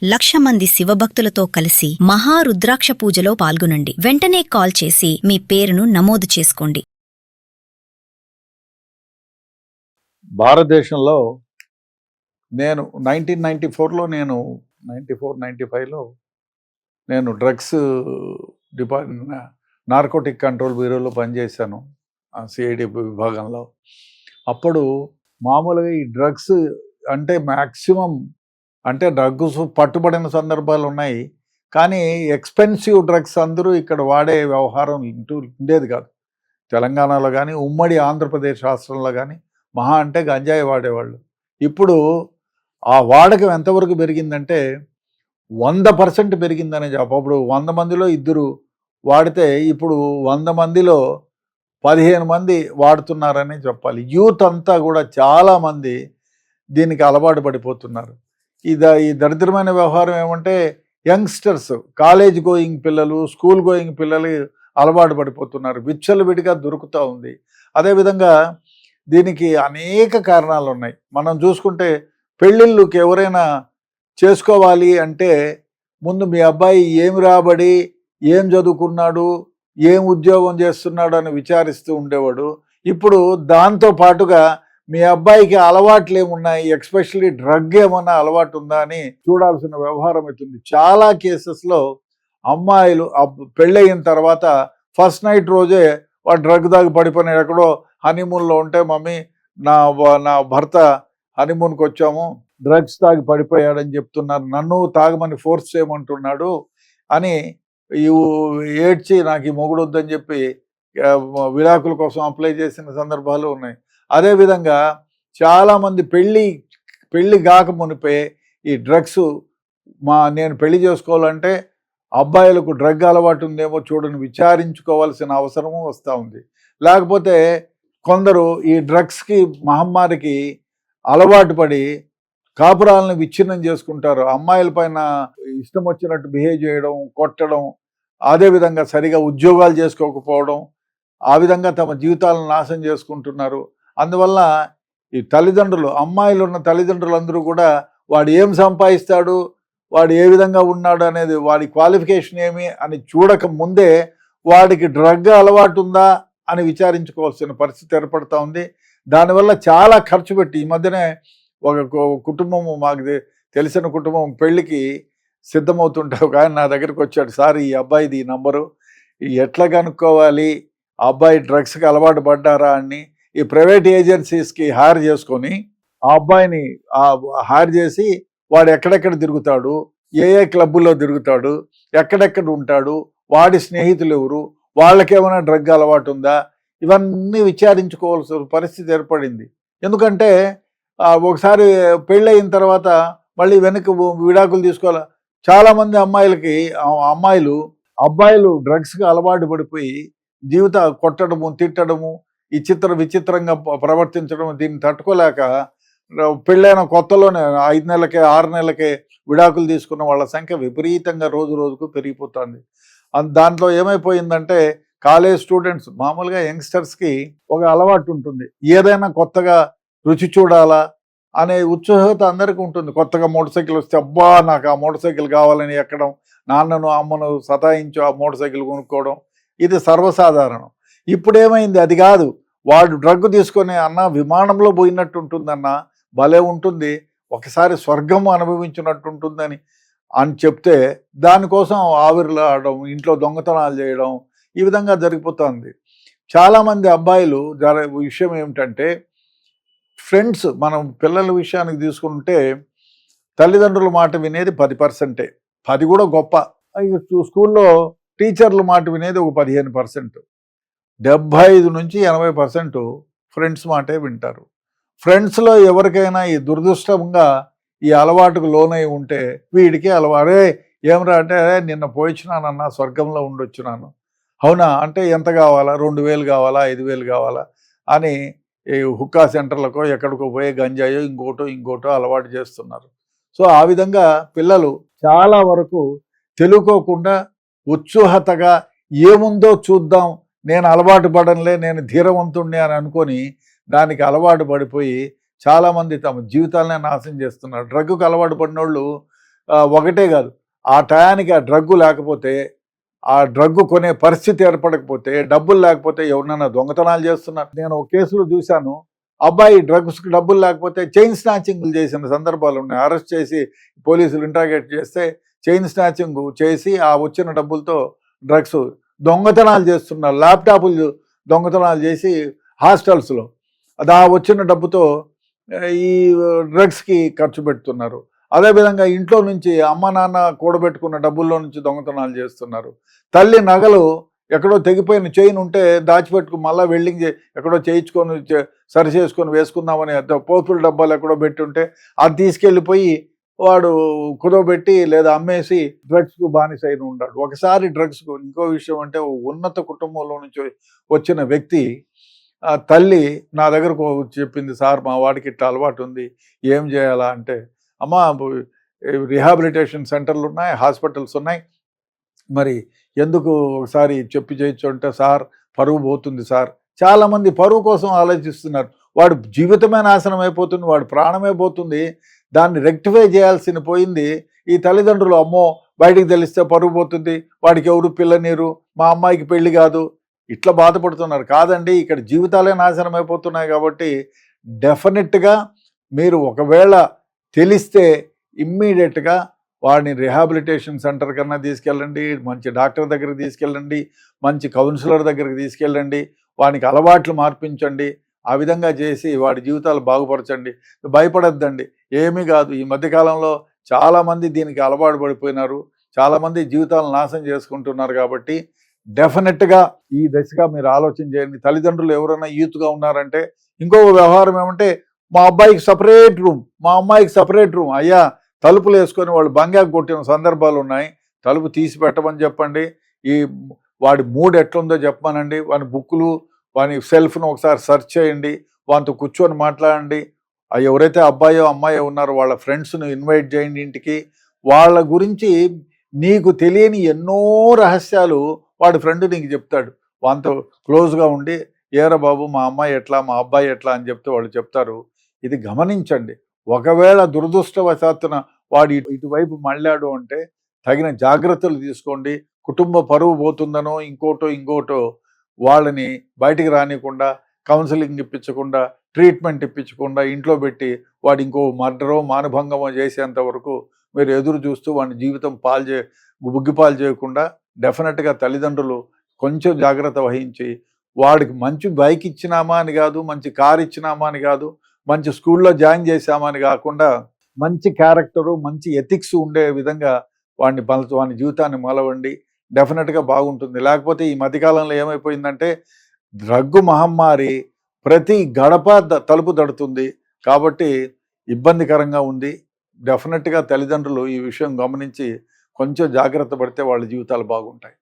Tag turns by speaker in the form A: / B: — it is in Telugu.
A: 1,00,000 మంది శివభక్తులతో కలిసి మహారుద్రాక్ష పూజలో పాల్గొనండి. వెంటనే కాల్ చేసి మీ పేరును నమోదు చేసుకోండి.
B: భారతదేశంలో నేను 1994లో 95లో నేను డ్రగ్స్ నార్కోటిక్ కంట్రోల్ బ్యూరోలో పనిచేశాను, సిఐడి విభాగంలో. అప్పుడు మామూలుగా ఈ డ్రగ్స్ అంటే మ్యాక్సిమం అంటే డ్రగ్స్ పట్టుబడిన సందర్భాలు ఉన్నాయి, కానీ ఎక్స్పెన్సివ్ డ్రగ్స్ అందరూ ఇక్కడ వాడే వ్యవహారం ఉండేది కాదు. తెలంగాణలో కానీ ఉమ్మడి ఆంధ్రప్రదేశ్ రాష్ట్రంలో కానీ మహా అంటే గంజాయి వాడేవాళ్ళు. ఇప్పుడు ఆ వాడకం ఎంతవరకు పెరిగిందంటే 100% పెరిగిందనే చెప్ప. అప్పుడు 100 మందిలో 2 వాడితే ఇప్పుడు 100 మందిలో 15 మంది వాడుతున్నారని చెప్పాలి. యూత్ అంతా కూడా చాలామంది దీనికి అలవాటు పడిపోతున్నారు. ఈ దరిద్రమైన వ్యవహారం ఏమంటే యంగ్స్టర్స్, కాలేజ్ గోయింగ్ పిల్లలు, స్కూల్ గోయింగ్ పిల్లలు అలవాటు పడిపోతున్నారు, విచ్చలవిడిగా దొరుకుతూ ఉంది. అదేవిధంగా దీనికి అనేక కారణాలు ఉన్నాయి. మనం చూసుకుంటే పెళ్ళిళ్ళకి ఎవరైనా చేసుకోవాలి అంటే ముందు మీ అబ్బాయి ఏమి రాబడి, ఏం చదువుకున్నాడు, ఏం ఉద్యోగం చేస్తున్నాడు అని విచారిస్తూ ఉండేవాడు. ఇప్పుడు దాంతో పాటుగా మీ అబ్బాయికి అలవాట్లు ఏమున్నాయి, ఎక్స్పెషల్లీ డ్రగ్ ఏమన్నా అలవాటు ఉందా అని చూడాల్సిన వ్యవహారం అవుతుంది. చాలా కేసెస్లో అమ్మాయిలు పెళ్ళయిన తర్వాత ఫస్ట్ నైట్ రోజే వాడు డ్రగ్ దాగి పడిపోయినాడు. ఎక్కడో హనీమూన్లో ఉంటే, మమ్మీ నా భర్త హనీమూన్కి వచ్చాము, డ్రగ్స్ తాగి పడిపోయాడని చెప్తున్నారు, నన్ను తాగమని ఫోర్స్ చేయమంటున్నాడు అని ఏడ్చి నాకు ఈ మొగుడు వద్దని చెప్పి విడాకుల కోసం అప్లై చేసిన సందర్భాలు ఉన్నాయి. అదేవిధంగా చాలామంది పెళ్ళి కాక మునిపే ఈ డ్రగ్స్ నేను పెళ్లి చేసుకోవాలంటే అబ్బాయిలకు డ్రగ్ అలవాటు ఉందేమో చూడని విచారించుకోవాల్సిన అవసరము వస్తూ ఉంది. లేకపోతే కొందరు ఈ డ్రగ్స్కి మహమ్మారికి అలవాటు పడి కాపురాలను విచ్ఛిన్నం చేసుకుంటారు. అమ్మాయిల పైన ఇష్టం వచ్చినట్టు బిహేవ్ చేయడం, కొట్టడం, అదేవిధంగా సరిగా ఉద్యోగాలు చేసుకోకపోవడం, ఆ విధంగా తమ జీవితాలను నాశనం చేసుకుంటున్నారు. అందువల్ల ఈ తల్లిదండ్రులు, అమ్మాయిలు ఉన్న తల్లిదండ్రులందరూ కూడా వాడు ఏం సంపాదిస్తాడు, వాడు ఏ విధంగా ఉన్నాడు అనేది, వాడి క్వాలిఫికేషన్ ఏమి అని చూడక ముందే వాడికి డ్రగ్ అలవాటు ఉందా అని విచారించుకోవాల్సిన పరిస్థితి ఏర్పడుతూ ఉంది. దానివల్ల చాలా ఖర్చు పెట్టి, ఈ మధ్యనే ఒక కుటుంబము, మాకు తెలిసిన కుటుంబం పెళ్ళికి సిద్ధమవుతుంటే ఒక ఆయన నా దగ్గరికి వచ్చాడు, సార్ ఈ అబ్బాయిది ఈ నంబరు ఎట్లా కనుక్కోవాలి, ఆ అబ్బాయి డ్రగ్స్కి అలవాటు పడ్డారా అని ఈ ప్రైవేట్ ఏజెన్సీస్కి హైర్ చేసుకొని ఆ అబ్బాయిని హైర్ చేసి వాడు ఎక్కడెక్కడ తిరుగుతాడు, ఏ క్లబ్బుల్లో తిరుగుతాడు, ఎక్కడెక్కడ ఉంటాడు, వాడి స్నేహితులు ఎవరు, వాళ్ళకేమైనా డ్రగ్ అలవాటు ఉందా, ఇవన్నీ విచారించుకోవాల్సిన పరిస్థితి ఏర్పడింది. ఎందుకంటే ఒకసారి పెళ్ళయిన తర్వాత మళ్ళీ వెనక్కి విడాకులు తీసుకోవాలి. చాలామంది అబ్బాయిలు డ్రగ్స్కి అలవాటు పడిపోయి జీవిత కొట్టడము, తిట్టడము, విచిత్రంగా ప్రవర్తించడం, దీన్ని తట్టుకోలేక పెళ్ళైన కొత్తలోనే 5 నెలలకే 6 నెలలకే విడాకులు తీసుకున్న వాళ్ళ సంఖ్య విపరీతంగా రోజు రోజుకు పెరిగిపోతుంది. దాంట్లో ఏమైపోయిందంటే కాలేజ్ స్టూడెంట్స్, మామూలుగా యంగ్స్టర్స్కి ఒక అలవాటు ఉంటుంది, ఏదైనా కొత్తగా రుచి చూడాలా అనే ఉత్సుకత అందరికీ ఉంటుంది. కొత్తగా మోటార్ సైకిల్ వస్తే అబ్బా నాకు ఆ మోటార్ సైకిల్ కావాలని ఎక్కడం, నాన్నను అమ్మను సతాయించు ఆ మోటార్ సైకిల్ కొనుక్కోవడం, ఇది సర్వసాధారణం. ఇప్పుడు ఏమైంది, అది కాదు, వాడు డ్రగ్ తీసుకొని అన్న విమానంలో పోయినట్టు ఉంటుందన్న, భలే ఉంటుంది, ఒకసారి స్వర్గం అనుభవించినట్టు ఉంటుందని చెప్తే దానికోసం ఆవిర్లు ఆడడం, ఇంట్లో దొంగతనాలు చేయడం, ఈ విధంగా జరిగిపోతుంది. చాలామంది అబ్బాయిలు విషయం ఏమిటంటే ఫ్రెండ్స్, మనం పిల్లల విషయానికి తీసుకుంటే తల్లిదండ్రుల మాట వినేది 10%, 10 కూడా గొప్ప. స్కూల్లో టీచర్ల మాట వినేది ఒక 15%, 75 నుంచి 80% ఫ్రెండ్స్ మాటే వింటారు. ఫ్రెండ్స్లో ఎవరికైనా ఈ దురదృష్టంగా ఈ అలవాటుకు లోనై ఉంటే వీడికి అరే ఏమరా అంటే, నిన్న పోయిచ్చినానన్నా, స్వర్గంలో ఉండొచ్చున్నాను, అవునా అంటే ఎంత కావాలా, 2000 కావాలా, 5000 కావాలా అని ఈ హుక్కా సెంటర్లకో ఎక్కడికో పోయే గంజాయో ఇంకోటో అలవాటు చేస్తున్నారు. సో ఆ విధంగా పిల్లలు చాలా వరకు తెలుసుకోకుండా ఉత్సుకతగా ఏముందో చూద్దాం, నేను అలవాటు పడనులే, నేను ధీరవంతుణ్ణి అని అనుకొని దానికి అలవాటు పడిపోయి చాలామంది తమ జీవితాలనే నాశనం చేస్తున్నారు. డ్రగ్కు అలవాటు పడిన వాళ్ళు ఒకటే కాదు, ఆ టయానికి ఆ డ్రగ్గు లేకపోతే, ఆ డ్రగ్గు కొనే పరిస్థితి ఏర్పడకపోతే, డబ్బులు లేకపోతే ఎవరినైనా దొంగతనాలు చేస్తున్నారు. నేను ఒక కేసులో చూశాను, అబ్బాయి డ్రగ్స్కి డబ్బులు లేకపోతే చైన్ స్నాచింగ్లు చేసిన సందర్భాలు ఉన్నాయి. అరెస్ట్ చేసి పోలీసులు ఇంట్రాగేట్ చేస్తే చైన్ స్నాచింగ్ చేసి ఆ వచ్చిన డబ్బులతో డ్రగ్స్ దొంగతనాలు చేస్తున్నారు. ల్యాప్టాప్లు దొంగతనాలు చేసి హాస్టల్స్లో ఆ వచ్చిన డబ్బుతో ఈ డ్రగ్స్కి ఖర్చు పెడుతున్నారు. అదేవిధంగా ఇంట్లో నుంచి అమ్మ నాన్న కూడబెట్టుకున్న డబ్బుల్లో నుంచి దొంగతనాలు చేస్తున్నారు. తల్లి నగలు ఎక్కడో తెగిపోయిన చైన్ ఉంటే దాచిపెట్టుకుని మళ్ళీ వెల్డింగ్ ఎక్కడో చేయించుకొని సరి చేసుకొని వేసుకుందామని పోపుల డబ్బాలు ఎక్కడో పెట్టి ఉంటే అది తీసుకెళ్ళిపోయి వాడు కుదవబెట్టి లేదా అమ్మేసి డ్రగ్స్కు బానిస అయిన ఉన్నాడు. ఒకసారి డ్రగ్స్కు ఇంకో విషయం అంటే ఉన్నత కుటుంబంలో నుంచి వచ్చిన వ్యక్తి తల్లి నా దగ్గరకు చెప్పింది, సార్ మా వాడికి ఇట్లా అలవాటు ఉంది, ఏం చేయాలా అంటే, అమ్మా రిహాబిలిటేషన్ సెంటర్లు ఉన్నాయి, హాస్పిటల్స్ ఉన్నాయి, మరి ఎందుకు ఒకసారి చెప్పి చేయొచ్చు అంటే, సార్ పరువు పోతుంది సార్. చాలామంది పరువు కోసం ఆలోచిస్తున్నారు. వాడు జీవితమే నాశనం అయిపోతుంది, వాడు ప్రాణమే పోతుంది. దాన్ని రెక్టిఫై చేయాల్సిన పోయింది ఈ తల్లిదండ్రులు. అమ్మో బయటికి తెలిస్తే పరువు పోతుంది, వాడికి ఎవరు పిల్లనీరు, మా అమ్మాయికి పెళ్లి కాదు, ఇట్లా బాధపడుతున్నారు. కాదండి, ఇక్కడ జీవితాలే నాశనం అయిపోతున్నాయి. కాబట్టి డెఫినెట్గా మీరు ఒకవేళ తెలిస్తే ఇమ్మీడియట్గా వాడిని రిహాబిలిటేషన్ సెంటర్ కన్నా తీసుకెళ్ళండి, మంచి డాక్టర్ దగ్గరికి తీసుకెళ్ళండి, మంచి కౌన్సిలర్ దగ్గరికి తీసుకెళ్ళండి, వానికి అలవాట్లు మార్పించండి. ఆ విధంగా చేసి వాడి జీవితాలు బాగుపరచండి. భయపడద్దండి, ఏమీ కాదు. ఈ మధ్యకాలంలో చాలామంది దీనికి అలవాటు పడిపోయినారు, చాలామంది జీవితాలను నాశనం చేసుకుంటున్నారు. కాబట్టి డెఫినెట్గా ఈ దశగా మీరు ఆలోచన చేయండి. తల్లిదండ్రులు ఎవరైనా యూత్గా ఉన్నారంటే ఇంకొక వ్యవహారం ఏమంటే, మా అబ్బాయికి సపరేట్ రూమ్, మా అమ్మాయికి సపరేట్ రూమ్. అయ్యా తలుపులు వేసుకొని వాళ్ళు బంగాకు కొట్టిన సందర్భాలు ఉన్నాయి. తలుపు తీసి పెట్టమని చెప్పండి. ఈ వాడి మూడ్ ఎట్లుందో చెప్పమనండి. వాని బుక్కులు, వాని సెల్ఫ్ను ఒకసారి సెర్చ్ చేయండి, వానితో కూర్చొని మాట్లాడండి. ఎవరైతే అబ్బాయో అమ్మాయో ఉన్నారో వాళ్ళ ఫ్రెండ్స్ను ఇన్వైట్ చేయండి ఇంటికి. వాళ్ళ గురించి నీకు తెలియని ఎన్నో రహస్యాలు వాడి ఫ్రెండ్ నీకు చెప్తాడు. వానితో క్లోజ్గా ఉండి, ఏరా బాబు మా అమ్మాయి ఎట్లా, మా అబ్బాయి ఎట్లా అని చెప్తే వాళ్ళు చెప్తారు. ఇది గమనించండి. ఒకవేళ దురదృష్టవశాత్తున వాడు ఇటువైపు మళ్ళాడు అంటే తగిన జాగ్రత్తలు తీసుకోండి. కుటుంబ పరువు పోతుందనో ఇంకోటో వాళ్ళని బయటికి రానికుండా, కౌన్సిలింగ్ ఇప్పించకుండా, ట్రీట్మెంట్ ఇప్పించకుండా ఇంట్లో పెట్టి వాడు ఇంకో మర్డరో మానభంగమో చేసేంత వరకు మీరు ఎదురు చూస్తూ వాడి జీవితం బుగ్గిపాలు చేయకుండా డెఫినెట్గా తల్లిదండ్రులు కొంచెం జాగ్రత్త వహించి, వాడికి మంచి బైక్ ఇచ్చినామా అని కాదు, మంచి కార్ ఇచ్చినామా అని కాదు, మంచి స్కూల్లో జాయిన్ చేసామా అని కాకుండా మంచి క్యారెక్టరు, మంచి ఎథిక్స్ ఉండే విధంగా వాడి జీవితాన్ని మలవండి. డెఫినెట్గా బాగుంటుంది. లేకపోతే ఈ మధ్యకాలంలో ఏమైపోయిందంటే డ్రగ్గు మహమ్మారి ప్రతి గడప తలుపు తడుతుంది. కాబట్టి ఇబ్బందికరంగా ఉంది. డెఫినెట్గా తల్లిదండ్రులు ఈ విషయం గమనించి కొంచెం జాగ్రత్త పడితే వాళ్ళ జీవితాలు బాగుంటాయి.